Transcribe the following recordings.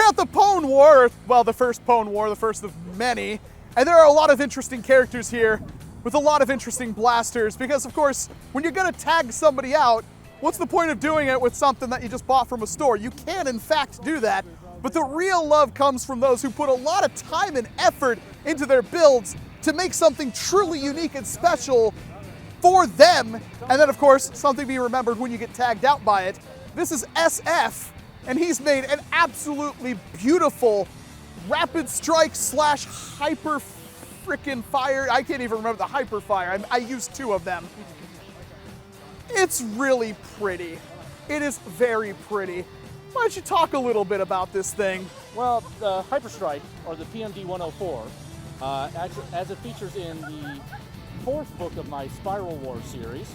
at the Pwn War, well, the first Pwn War, the first of many, and there are a lot of interesting characters here with a lot of interesting blasters, because of course, when you're gonna tag somebody out, what's the point of doing it with something that you just bought from a store? You can in fact do that, but the real love comes from those who put a lot of time and effort into their builds to make something truly unique and special for them, and then of course, something to be remembered when you get tagged out by it. This is SF, and he's made an absolutely beautiful rapid strike slash hyper frickin' fire. I can't even remember the Hyperfire. I used 2 of them. It's really pretty. It is very pretty. Why don't you talk a little bit about this thing? Well, the Hyperstrike, or the PMD-104, as it features in the 4th book of my Spiral War series,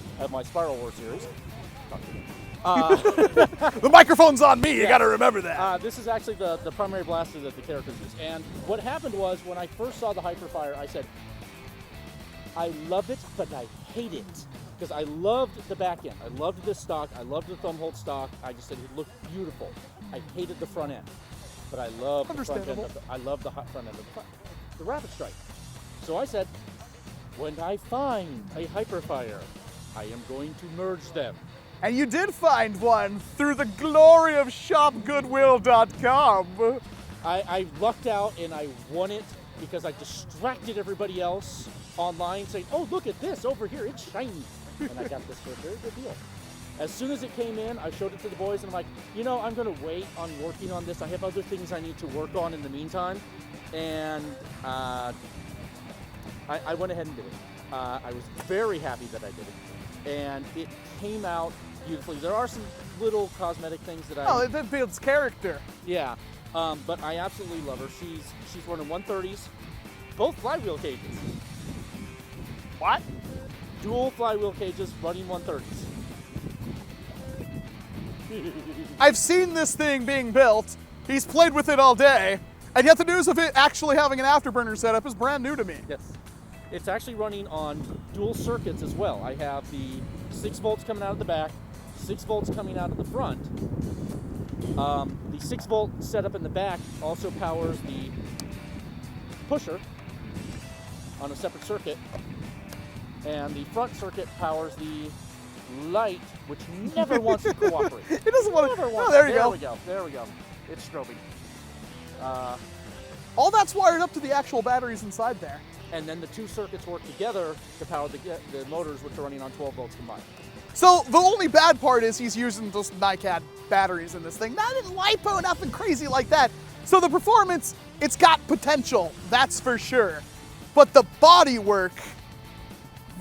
The microphone's on me, you gotta remember that. this is actually the primary blaster that the characters use. And what happened was, when I first saw the Hyperfire, I said, I love it, but I hate it. Because I loved the back end. I loved this stock. I loved the thumb hold stock. I just said it looked beautiful. I hated the front end. But I love the front end of the front end of the Rapidstrike. So I said, when I find a Hyperfire, I am going to merge them. And you did find one through the glory of shopgoodwill.com. I lucked out and I won it because I distracted everybody else online saying, oh, look at this over here, it's shiny. And I got this for a very good deal. As soon as it came in, I showed it to the boys and I'm like, you know, I'm gonna wait on working on this. I have other things I need to work on in the meantime. And I went ahead and did it. I was very happy that I did it. And it came out beautifully. There are some little cosmetic things that Oh, it builds character. Yeah, but I absolutely love her. She's running 130s, both flywheel cages. What? Dual flywheel cages running 130s. I've seen this thing being built. He's played with it all day, and yet the news of it actually having an Afterburner setup is brand new to me. Yes. It's actually running on dual circuits as well. I have the 6 volts coming out of the back, 6 volts coming out of the front. The 6 volt setup in the back also powers the pusher on a separate circuit, and the front circuit powers the light, which never wants to cooperate. It doesn't want to. Oh, there you go. There we go. It's strobing. All that's wired up to the actual batteries inside there. And then the 2 circuits work together to power the motors, which are running on 12 volts combined. So the only bad part is he's using those NiCad batteries in this thing. Not in LiPo, nothing crazy like that. So the performance, it's got potential, that's for sure. But the bodywork,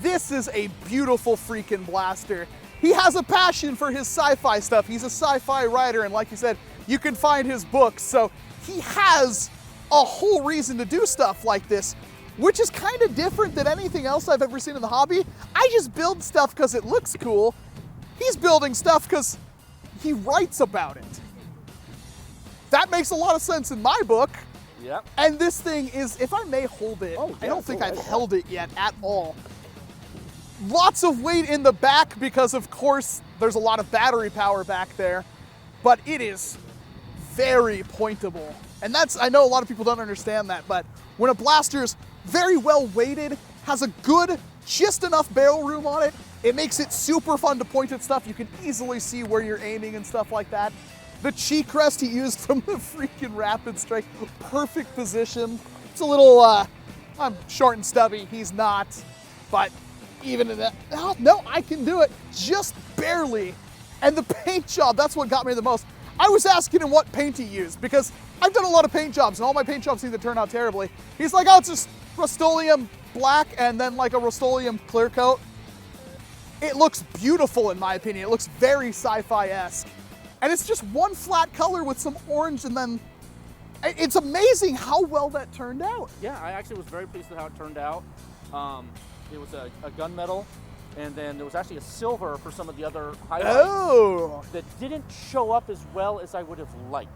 this is a beautiful freaking blaster. He has a passion for his sci-fi stuff. He's a sci-fi writer, and like you said, you can find his books. So he has a whole reason to do stuff like this, which is kind of different than anything else I've ever seen in the hobby. I just build stuff because it looks cool. He's building stuff because he writes about it. That makes a lot of sense in my book. Yep. And this thing is, if I may hold it, yeah, I don't think I've held it yet at all. Lots of weight in the back because of course there's a lot of battery power back there, but it is very pointable. And that's, I know a lot of people don't understand that, but when a blaster's very well weighted, has a good, just enough barrel room on it, it makes it super fun to point at stuff. You can easily see where you're aiming and stuff like that. The cheek rest he used from the freaking Rapidstrike, perfect position. It's a little, I'm short and stubby, he's not, but even in that, oh, no, I can do it, just barely. And the paint job, that's what got me the most. I was asking him what paint he used because I've done a lot of paint jobs and all my paint jobs seem to turn out terribly. He's like, oh, it's just Rust-Oleum black and then like a Rust-Oleum clear coat. It looks beautiful in my opinion. It looks very sci-fi-esque. And it's just one flat color with some orange, and then it's amazing how well that turned out. Yeah, I actually was very pleased with how it turned out. It was a gunmetal, and then there was actually a silver for some of the other highlights that didn't show up as well as I would have liked.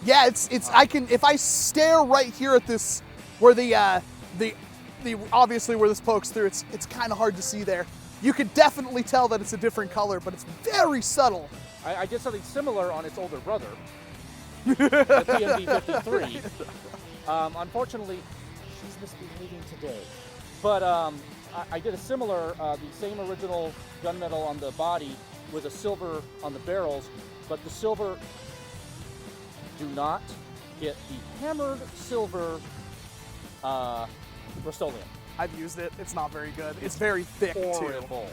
Yeah, I can, if I stare right here at this, where the obviously where this pokes through, it's kind of hard to see there. You could definitely tell that it's a different color, but it's very subtle. I did something similar on its older brother, the PMD-53. Unfortunately, she's misbehaving today. But I did a similar, the same original gunmetal on the body with a silver on the barrels, but the silver, do not get the hammered silver Rust-Oleum. I've used it. It's not very good. It's very thick, Horrible.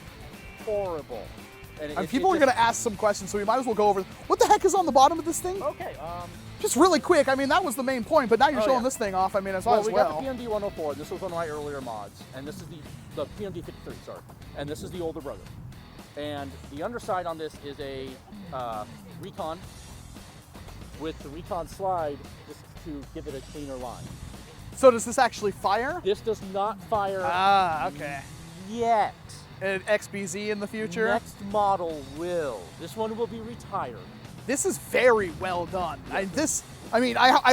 too. Horrible. And people are going to ask some questions, so we might as well go over. What the heck is on the bottom of this thing? Okay. Just really quick. I mean, that was the main point, but now you're showing this thing off. I mean, as well. We got the PMD-104. This was one of my earlier mods, and this is the PMD-53. Sorry, and this is the older brother. And the underside on this is a Recon with the Recon slide, just to give it a cleaner line. So does this actually fire? This does not fire. Ah, okay. Yet. An XBZ in the future? Next model will. This one will be retired. This is very well done. I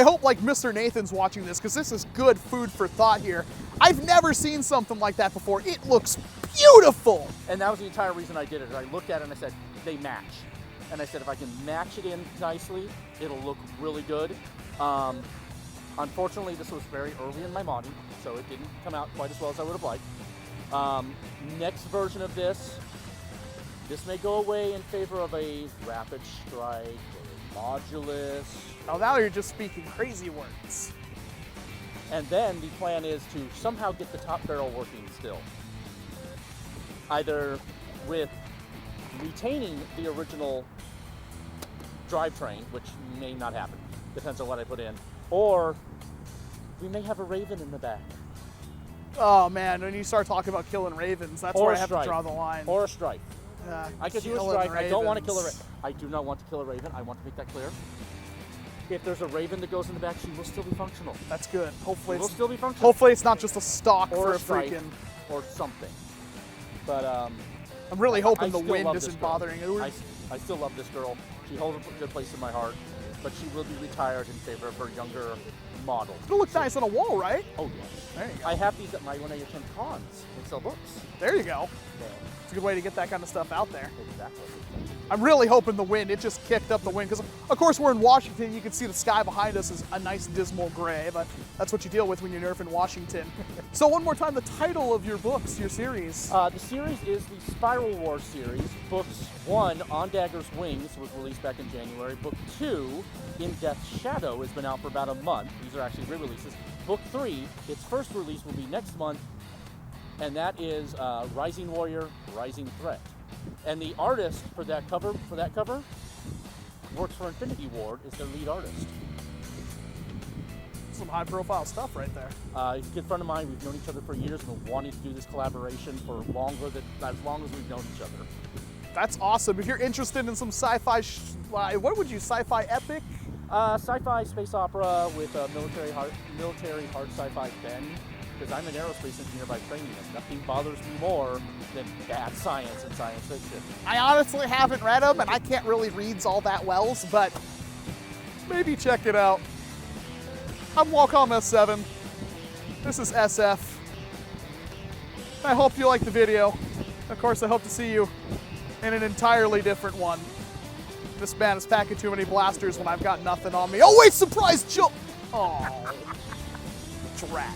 hope like Mr. Nathan's watching this, because this is good food for thought here. I've never seen something like that before. It looks beautiful. And that was the entire reason I did it. I looked at it and I said, they match. And I said, if I can match it in nicely, it'll look really good. Unfortunately, this was very early in my modding, so it didn't come out quite as well as I would have liked. Next version of this may go away in favor of a Rapidstrike or a Modulus. Oh, now you're just speaking crazy words. And then the plan is to somehow get the top barrel working still. Either with retaining the original drivetrain, which may not happen, depends on what I put in, or we may have a Raven in the back. Oh man, when you start talking about killing Ravens, that's where I have to draw the line. Or a Strike. I could do a Strike. I don't want to kill a Raven. I do not want to kill a Raven. I want to make that clear. If there's a Raven that goes in the back, she will still be functional. That's good. Hopefully it will still be functional. Hopefully it's not just a stock or for a Strike freaking or something. But I'm really hoping the still wind isn't bothering you. I still love this girl. She holds a good place in my heart, but she will be retired in favor of her younger model. It'll look nice on a wall, right? Oh yes. There you go. I have these at my when I attend cons and sell books. There you go. Yeah. It's a good way to get that kind of stuff out there. Exactly. I'm really hoping the wind, it just kicked up the wind, because of course we're in Washington. You can see the sky behind us is a nice dismal gray, but that's what you deal with when you're Nerf in Washington. So one more time, the title of your books, your series. The series is the Spiral Wars series. Books 1, On Dagger's Wings, was released back in January. Book 2, In Death's Shadow, has been out for about a month. These are actually re-releases. Book 3, its first release will be next month, and that is Rising Warrior, Rising Threat. And the artist for that cover works for Infinity Ward, is their lead artist. Some high-profile stuff right there. He's a good friend of mine. We've known each other for years and been wanting to do this collaboration for as long as we've known each other. That's awesome. If you're interested in some sci-fi, what would you, sci-fi epic? Sci-fi space opera with a military hard sci-fi bend. Because I'm an aerospace engineer by training, and nothing bothers me more than bad science and science fiction. I honestly haven't read them, and I can't really read all that well, but maybe check it out. I'm Walcom S7. This is SF. I hope you liked the video. Of course, I hope to see you in an entirely different one. This man is packing too many blasters when I've got nothing on me. Oh wait, surprise jump! Oh, drat.